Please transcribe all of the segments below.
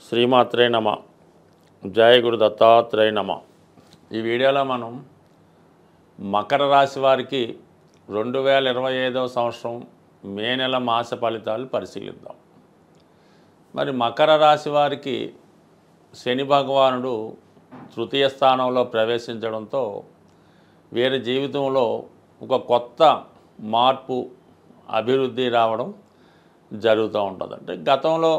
శ్రీమాత్రే నమ. జయ గురు దత్తాత్రేయ నమ. ఈ వీడియోలో మనం మకర రాశి వారికి 2025వ సంవత్సరం మే నెల మాస ఫలితాలు పరిశీలిద్దాం. మరి మకర రాశి వారికి శని భగవానుడు తృతీయ స్థానంలో ప్రవేశించడంతో వీరి జీవితంలో ఒక కొత్త మార్పు అభివృద్ధి రావడం జరుగుతూ ఉంటుంది. అంటే గతంలో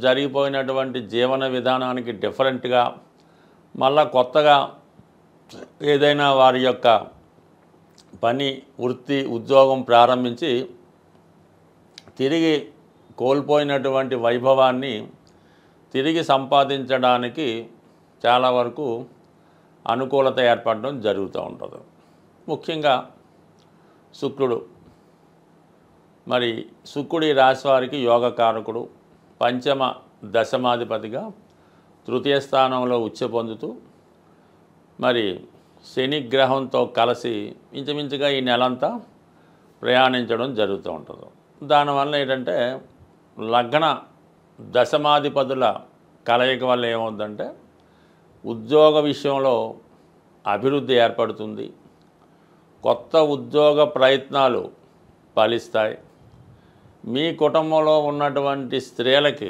జరిగిపోయినటువంటి జీవన విధానానికి డిఫరెంట్గా మళ్ళా కొత్తగా ఏదైనా వారి యొక్క పని వృత్తి ఉద్యోగం ప్రారంభించి తిరిగి కోల్పోయినటువంటి వైభవాన్ని తిరిగి సంపాదించడానికి చాలా వరకు అనుకూలత ఏర్పడడం జరుగుతూ ఉంటుంది. ముఖ్యంగా శుక్రుడు, మరి శుక్రుడి రాశి వారికి యోగకారకుడు, పంచమ దశమాధిపతిగా తృతీయ స్థానంలో ఉచ్చ పొందుతూ మరి శని గ్రహంతో కలిసి ఇంచుమించుగా ఈ నెలంతా ప్రయాణించడం జరుగుతూ ఉంటుంది. దానివల్ల ఏంటంటే లగ్న దశమాధిపతుల కలయిక వల్ల ఏమవుతుందంటే ఉద్యోగ విషయంలో అభివృద్ధి ఏర్పడుతుంది. కొత్త ఉద్యోగ ప్రయత్నాలు ఫలిస్తాయి. మీ కుటుంబంలో ఉన్నటువంటి స్త్రీలకి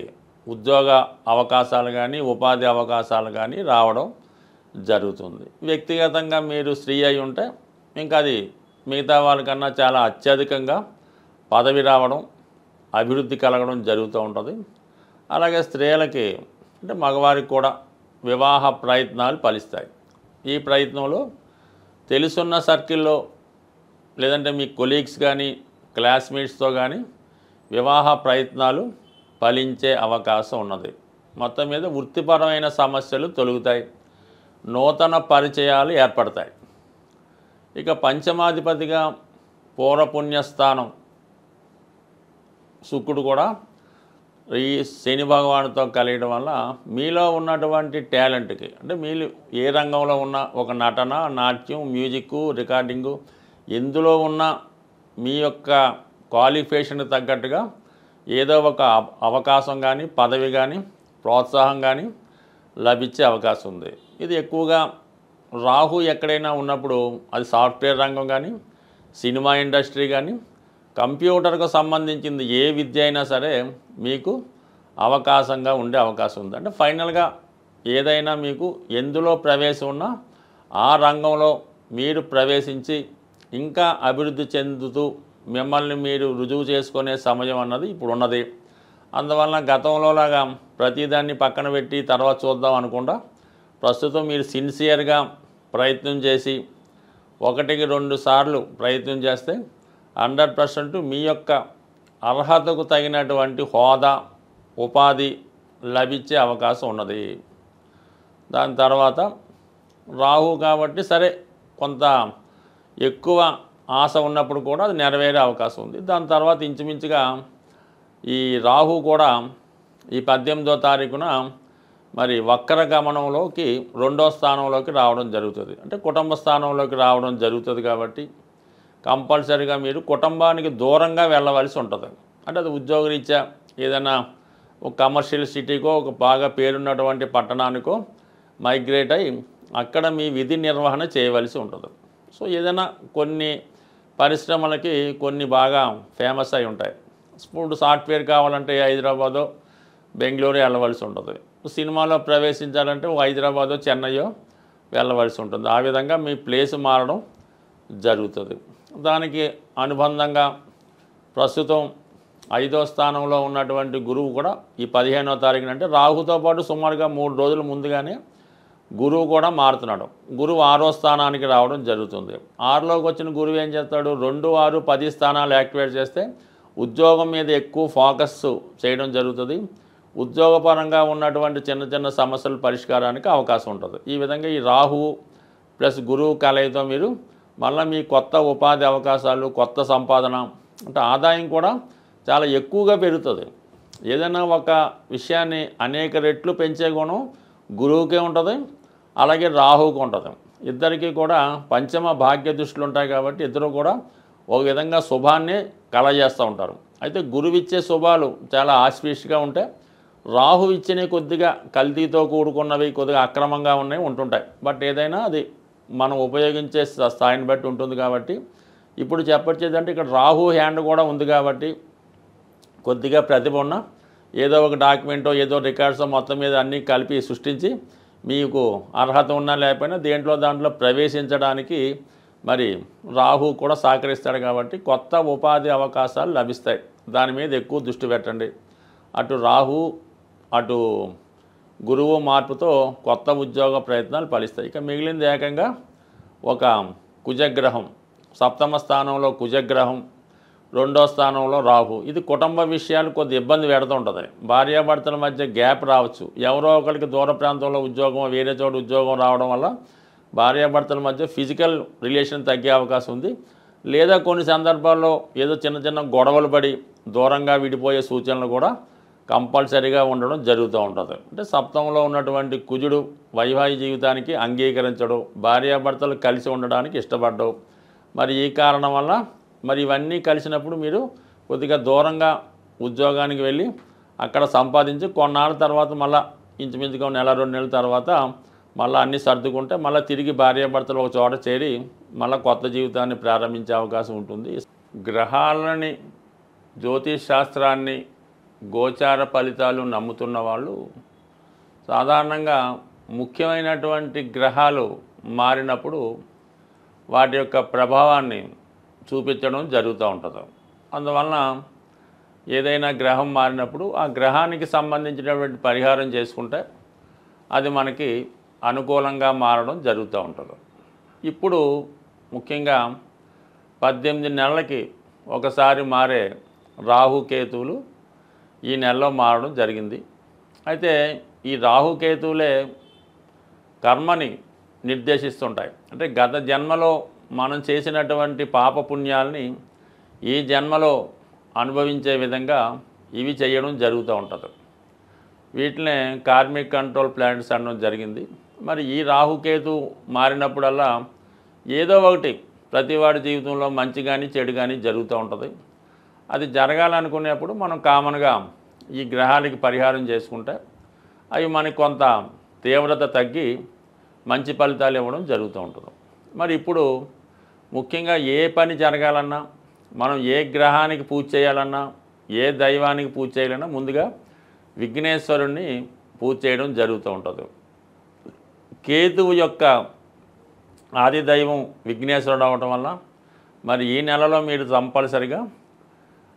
ఉద్యోగ అవకాశాలు కానీ ఉపాధి అవకాశాలు కానీ రావడం జరుగుతుంది. వ్యక్తిగతంగా మీరు స్త్రీ అయి ఉంటే ఇంకా అది మిగతా వాళ్ళకన్నా చాలా అత్యధికంగా పదవి రావడం, అభివృద్ధి కలగడం జరుగుతూ ఉంటుంది. అలాగే స్త్రీలకి అంటే మగవారికి కూడా వివాహ ప్రయత్నాలు ఫలిస్తాయి. ఈ ప్రయత్నంలో తెలుసున్న సర్కిల్లో లేదంటే మీ కొలీగ్స్ కానీ క్లాస్మేట్స్తో కానీ వివాహ ప్రయత్నాలు ఫలించే అవకాశం ఉన్నది. మొత్తం మీద వృత్తిపరమైన సమస్యలు తొలగుతాయి, నూతన పరిచయాలు ఏర్పడతాయి. ఇక పంచమాధిపతిగా పూర్వపుణ్యస్థానం శుక్రుడు కూడా ఈ శని భగవానుతో కలియడం వల్ల మీలో ఉన్నటువంటి టాలెంట్కి అంటే మీరు ఏ రంగంలో ఉన్న ఒక నటన, నాట్యం, మ్యూజిక్, రికార్డింగు ఎందులో ఉన్న మీ యొక్క క్వాలిఫికేషన్కి తగ్గట్టుగా ఏదో ఒక అవకాశం కానీ పదవి కానీ ప్రోత్సాహం కానీ లభించే అవకాశం ఉంది. ఇది ఎక్కువగా రాహు ఎక్కడైనా ఉన్నప్పుడు అది సాఫ్ట్వేర్ రంగం కానీ సినిమా ఇండస్ట్రీ కానీ కంప్యూటర్కు సంబంధించింది ఏ విద్య అయినా సరే మీకు అవకాశంగా ఉండే అవకాశం ఉంది. అంటే ఫైనల్గా ఏదైనా మీకు ఎందులో ప్రవేశం ఉన్నా ఆ రంగంలో మీరు ప్రవేశించి ఇంకా అభివృద్ధి చెందుతూ మిమ్మల్ని మీరు రుజువు చేసుకునే సమయం అన్నది ఇప్పుడు ఉన్నది. అందువలన గతంలోలాగా ప్రతిదాన్ని పక్కన పెట్టి తర్వాత చూద్దాం అనుకుండా ప్రస్తుతం మీరు సిన్సియర్గా ప్రయత్నం చేసి 1-2 సార్లు ప్రయత్నం చేస్తే 100% మీ యొక్క అర్హతకు తగినటువంటి హోదా, ఉపాధి లభించే అవకాశం ఉన్నది. దాని తర్వాత రాహు కాబట్టి సరే కొంత ఎక్కువ ఆశ ఉన్నప్పుడు కూడా అది నెరవేరే అవకాశం ఉంది. దాని తర్వాత ఇంచుమించుగా ఈ రాహు కూడా ఈ 18వ తారీఖున మరి వక్ర గమనంలోకి 2వ స్థానంలోకి రావడం జరుగుతుంది. అంటే కుటుంబ స్థానంలోకి రావడం జరుగుతుంది. కాబట్టి కంపల్సరీగా మీరు కుటుంబానికి దూరంగా వెళ్ళవలసి ఉంటుంది. అంటే అది ఉద్యోగరీత్యా ఏదైనా ఒక కమర్షియల్ సిటీకో ఒక బాగా పేరున్నటువంటి పట్టణానికో మైగ్రేట్ అయ్యి అక్కడ మీ విధి నిర్వహణ చేయవలసి ఉంటుంది. సో ఏదైనా కొన్ని పరిశ్రమలకి కొన్ని బాగా ఫేమస్ అయి ఉంటాయి. ఇప్పుడు సాఫ్ట్వేర్ కావాలంటే హైదరాబాదో బెంగళూరు వెళ్ళవలసి ఉంటుంది. సినిమాలో ప్రవేశించాలంటే హైదరాబాదో చెన్నైయో వెళ్ళవలసి ఉంటుంది. ఆ విధంగా మీ ప్లేస్ మారడం జరుగుతుంది. దానికి అనుబంధంగా ప్రస్తుతం 5వ స్థానంలో ఉన్నటువంటి గురువు కూడా ఈ 15వ తారీఖున అంటే రాహుతో పాటు సుమారుగా 3 రోజుల ముందుగానే గురువు కూడా మారుతున్నాడు. గురువు 6వ స్థానానికి రావడం జరుగుతుంది. 6లోకి వచ్చిన గురువు ఏం చేస్తాడు, 2, 6, 10 స్థానాలు యాక్టివేట్ చేస్తే ఉద్యోగం మీద ఎక్కువ ఫోకస్ చేయడం జరుగుతుంది. ఉద్యోగపరంగా ఉన్నటువంటి చిన్న చిన్న సమస్యల పరిష్కారానికి అవకాశం ఉంటుంది. ఈ విధంగా ఈ రాహువు ప్లస్ గురువు కలయితో మీరు మళ్ళీ మీ కొత్త ఉపాధి అవకాశాలు, కొత్త సంపాదన అంటే ఆదాయం కూడా చాలా ఎక్కువగా పెరుగుతుంది. ఏదైనా ఒక విషయాన్ని అనేక రెట్లు పెంచే గుణం గురువుకే ఉంటుంది, అలాగే రాహువుకు ఉంటుంది. ఇద్దరికీ కూడా పంచమ భాగ్య దృష్టిలు ఉంటాయి. కాబట్టి ఇద్దరు కూడా ఒక విధంగా శుభాన్ని కలగజేస్తూ ఉంటారు. అయితే గురువిచ్చే శుభాలు చాలా ఆస్పీష్గా ఉంటే రాహు ఇచ్చినవి కొద్దిగా కల్తీతో కూడుకున్నవి, కొద్దిగా అక్రమంగా ఉన్నవి ఉంటుంటాయి. బట్ ఏదైనా అది మనం ఉపయోగించే స్థాయిని బట్టి ఉంటుంది కాబట్టి ఇప్పుడు చెప్పొచ్చేదంటే ఇక్కడ రాహు హ్యాండ్ కూడా ఉంది కాబట్టి కొద్దిగా ప్రతిభ ఉన్న ఏదో ఒక డాక్యుమెంటో ఏదో రికార్డ్సో మొత్తం మీద అన్నీ కలిపి సృష్టించి మీకు అర్హత ఉన్నా లేకపోయినా దాంట్లో ప్రవేశించడానికి మరి రాహు కూడా సహకరిస్తాడు కాబట్టి కొత్త ఉపాధి అవకాశాలు లభిస్తాయి. దాని మీద ఎక్కువ దృష్టి పెట్టండి. అటు రాహు అటు గురువు మార్పుతో కొత్త ఉద్యోగ ప్రయత్నాలు ఫలిస్తాయి. ఇక మిగిలింది ఏకంగా ఒక కుజగ్రహం, సప్తమ స్థానంలో కుజగ్రహం, రెండో స్థానంలో రాహు. ఇది కుటుంబ విషయాలు కొద్ది ఇబ్బంది పెడుతూ ఉంటుంది. భార్యాభర్తల మధ్య గ్యాప్ రావచ్చు. ఎవరో ఒకరికి దూర ప్రాంతంలో ఉద్యోగం, వేరే చోట ఉద్యోగం రావడం వల్ల భార్యాభర్తల మధ్య ఫిజికల్ రిలేషన్ తగ్గే అవకాశం ఉంది. లేదా కొన్ని సందర్భాల్లో ఏదో చిన్న చిన్న గొడవలు పడి దూరంగా విడిపోయే సూచనలు కూడా కంపల్సరీగా ఉండడం జరుగుతూ ఉంటుంది. అంటే సప్తమంలో ఉన్నటువంటి కుజుడు వైవాహిక జీవితానికి అంగీకరించడం, భార్యాభర్తలు కలిసి ఉండడానికి ఇష్టపడడం. మరి ఈ కారణం వల్ల మరి ఇవన్నీ కలిసినప్పుడు మీరు కొద్దిగా దూరంగా ఉద్యోగానికి వెళ్ళి అక్కడ సంపాదించి కొన్నాళ్ళ తర్వాత మళ్ళీ ఇంచుమించుగా నెల 2 నెలల తర్వాత మళ్ళీ అన్నీ సర్దుకుంటే మళ్ళీ తిరిగి భార్యాభర్తలు ఒక చోట చేరి మళ్ళీ కొత్త జీవితాన్ని ప్రారంభించే అవకాశం ఉంటుంది. గ్రహాలని, జ్యోతిష్ శాస్త్రాన్ని, గోచార ఫలితాలు నమ్ముతున్న వాళ్ళు సాధారణంగా ముఖ్యమైనటువంటి గ్రహాలు మారినప్పుడు వాటి యొక్క ప్రభావాన్ని చూపించడం జరుగుతూ ఉంటుంది. అందువలన ఏదైనా గ్రహం మారినప్పుడు ఆ గ్రహానికి సంబంధించినటువంటి పరిహారం చేసుకుంటే అది మనకి అనుకూలంగా మారడం జరుగుతూ ఉంటుంది. ఇప్పుడు ముఖ్యంగా 18 నెలలకి ఒకసారి మారే రాహుకేతువులు ఈ నెలలో మారడం జరిగింది. అయితే ఈ రాహుకేతువులే కర్మని నిర్దేశిస్తుంటాయి. అంటే గత జన్మలో మనం చేసినటువంటి పాపపుణ్యాలని ఈ జన్మలో అనుభవించే విధంగా ఇవి చేయడం జరుగుతూ ఉంటుంది. వీటినే కార్మిక్ కంట్రోల్ ప్లానెట్స్ అనడం జరిగింది. మరి ఈ రాహుకేతు మారినప్పుడల్లా ఏదో ఒకటి ప్రతివాడి జీవితంలో మంచి కానీ చెడు కానీ జరుగుతూ ఉంటుంది. అది జరగాలనుకునేప్పుడు మనం కామన్గా ఈ గ్రహాలకి పరిహారం చేసుకుంటే అవి మనకి కొంత తీవ్రత తగ్గి మంచి ఫలితాలు ఇవ్వడం జరుగుతూ ఉంటుంది. మరి ఇప్పుడు ముఖ్యంగా ఏ పని జరగాలన్నా, మనం ఏ గ్రహానికి పూజ చేయాలన్నా, ఏ దైవానికి పూజ చేయాలన్నా ముందుగా విఘ్నేశ్వరుణ్ణి పూజ చేయడం జరుగుతూ ఉంటుంది. కేతువు యొక్క ఆది దైవం విఘ్నేశ్వరుడు అవటం వల్ల మరి ఈ నెలలో మీరు కంపల్సరిగా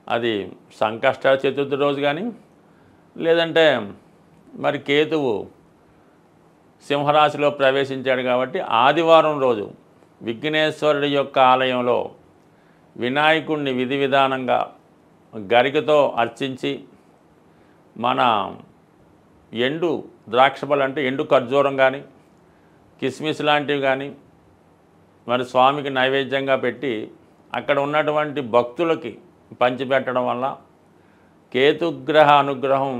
అది సంకష్ట చతుర్థి రోజు కానీ లేదంటే మరి కేతువు సింహరాశిలో ప్రవేశించాడు కాబట్టి ఆదివారం రోజు విఘ్నేశ్వరుడి యొక్క ఆలయంలో వినాయకుడిని విధి విధానంగా గరికతో అర్చించి మన ఎండు ద్రాక్షపళ్ళు అంటే ఎండు ఖర్జూరం కానీ కిస్మిస్ లాంటివి కానీ మరి స్వామికి నైవేద్యంగా పెట్టి అక్కడ ఉన్నటువంటి భక్తులకి పంచిపెట్టడం వల్ల కేతుగ్రహ అనుగ్రహం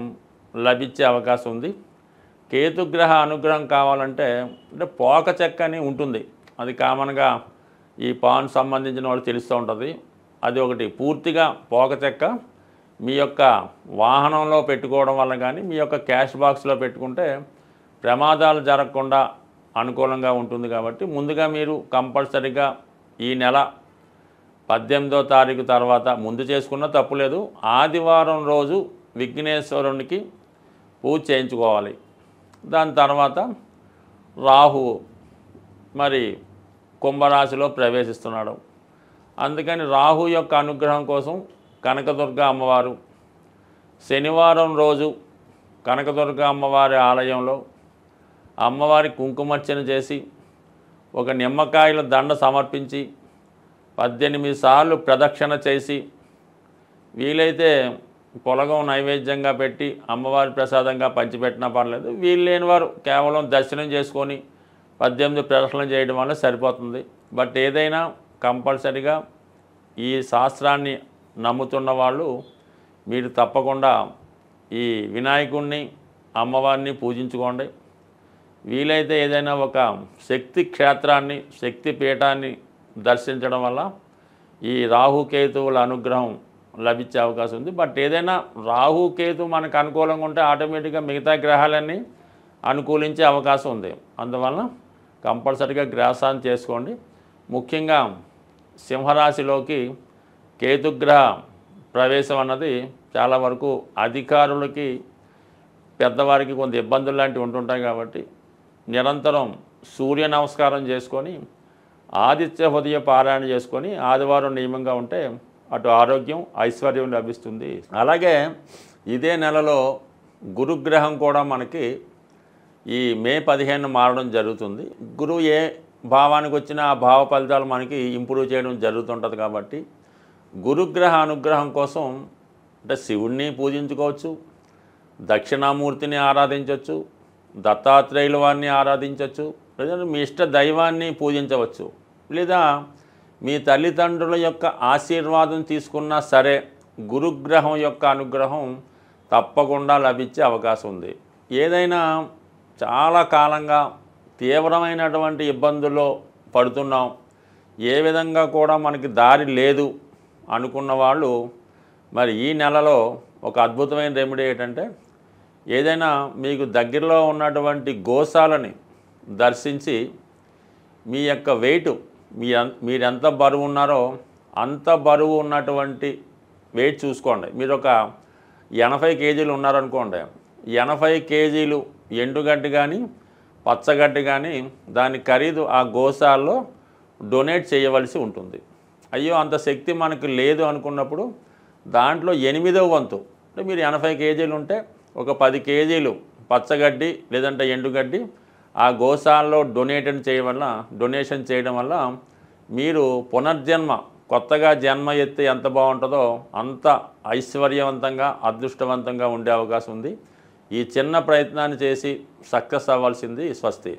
లభించే అవకాశం ఉంది. కేతుగ్రహ అనుగ్రహం కావాలంటే అంటే పోక చెక్క అని ఉంటుంది. అది కామన్గా ఈ పాన్ సంబంధించిన వాళ్ళు తెలుస్తూ ఉంటుంది. అది ఒకటి పూర్తిగా పోక చెక్క మీ యొక్క వాహనంలో పెట్టుకోవడం వల్ల కానీ మీ యొక్క క్యాష్ బాక్స్లో పెట్టుకుంటే ప్రమాదాలు జరగకుండా అనుకూలంగా ఉంటుంది. కాబట్టి ముందుగా మీరు కంపల్సరీగా ఈ నెల 18వ తారీఖు తర్వాత ముందు చేసుకున్న తప్పులేదు, ఆదివారం రోజు విఘ్నేశ్వరునికి పూజ చేయించుకోవాలి. దాని తర్వాత రాహు మరి కుంభరాశిలో ప్రవేశిస్తున్నాడు. అందుకని రాహు యొక్క అనుగ్రహం కోసం కనకదుర్గ అమ్మవారు శనివారం రోజు కనకదుర్గ అమ్మవారి ఆలయంలో అమ్మవారి కుంకుమర్చన చేసి ఒక నిమ్మకాయల దండ సమర్పించి 18 సార్లు ప్రదక్షిణ చేసి వీలైతే పొలగం నైవేద్యంగా పెట్టి అమ్మవారి ప్రసాదంగా పంచిపెట్టినా పర్లేదు. వీలు లేని వారు కేవలం దర్శనం చేసుకొని 18 ప్రదక్షిణలు చేయడం వల్ల సరిపోతుంది. బట్ ఏదైనా కంపల్సరీగా ఈ శాస్త్రాన్ని నమ్ముతున్న వాళ్ళు మీరు తప్పకుండా ఈ వినాయకుడిని అమ్మవారిని పూజించుకోండి. వీలైతే ఏదైనా ఒక శక్తి క్షేత్రాన్ని, శక్తి పీఠాన్ని దర్శించడం వల్ల ఈ రాహుకేతువుల అనుగ్రహం లభించే అవకాశం ఉంది. బట్ ఏదైనా రాహు కేతు మనకు అనుకూలంగా ఉంటే ఆటోమేటిక్గా మిగతా గ్రహాలన్నీ అనుకూలించే అవకాశం ఉంది. అందువలన కంపల్సరీగా గ్రాసాన్ని చేసుకోండి. ముఖ్యంగా సింహరాశిలోకి కేతుగ్రహ ప్రవేశం అన్నది చాలా వరకు అధికారులకి పెద్దవారికి కొంత ఇబ్బందులు లాంటివి ఉంటుంటాయి. కాబట్టి నిరంతరం సూర్య నమస్కారం చేసుకొని ఆదిత్య హృదయ పారాయణ చేసుకొని ఆదివారం నియమంగా ఉంటే అటు ఆరోగ్యం ఐశ్వర్యం లభిస్తుంది. అలాగే ఇదే నెలలో గురుగ్రహం కూడా మనకి ఈ మే 15 మారడం జరుగుతుంది. గురువు ఏ భావానికి వచ్చినా ఆ భావ ఫలితాలు మనకి ఇంప్రూవ్ చేయడం జరుగుతుంటుంది. కాబట్టి గురుగ్రహ అనుగ్రహం కోసం అంటే శివుణ్ణి పూజించుకోవచ్చు, దక్షిణామూర్తిని ఆరాధించవచ్చు, దత్తాత్రేయుల వారిని ఆరాధించవచ్చు, లేదా మీ ఇష్ట దైవాన్ని పూజించవచ్చు, లేదా మీ తల్లిదండ్రుల యొక్క ఆశీర్వాదం తీసుకున్నా సరే గురుగ్రహం యొక్క అనుగ్రహం తప్పకుండా లభించే అవకాశం ఉంది. ఏదైనా చాలా కాలంగా తీవ్రమైనటువంటి ఇబ్బందుల్లో పడుతున్నాం, ఏ విధంగా కూడా మనకి దారి లేదు అనుకున్న వాళ్ళు మరి ఈ నెలలో ఒక అద్భుతమైన రెమెడీ ఏంటంటే ఏదైనా మీకు దగ్గరలో ఉన్నటువంటి గోశాలని దర్శించి మీ యొక్క వెయిట్ మీరెంత బరువు ఉన్నారో అంత బరువు ఉన్నటువంటి వెయిట్ చూసుకోండి. మీరు ఒక 80 కేజీలు ఉన్నారనుకోండి, 80 కేజీలు ఎండుగడ్డి కానీ పచ్చగడ్డి కానీ దాని ఖరీదు ఆ గోశాలలో డొనేట్ చేయవలసి ఉంటుంది. అయ్యో అంత శక్తి మనకు లేదు అనుకున్నప్పుడు దాంట్లో 8వ వంతు అంటే మీరు 80 కేజీలు ఉంటే ఒక 10 కేజీలు పచ్చగడ్డి లేదంటే ఎండుగడ్డి ఆ గోశాలలో డొనేషన్ చేయడం వల్ల మీరు పునర్జన్మ కొత్తగా జన్మ ఎత్తి ఎంత బాగుంటుందో అంత ఐశ్వర్యవంతంగా అదృష్టవంతంగా ఉండే అవకాశం ఉంది. ఈ చిన్న ప్రయత్నాన్ని చేసి సక్సెస్ అవ్వాల్సింది. స్వస్తి.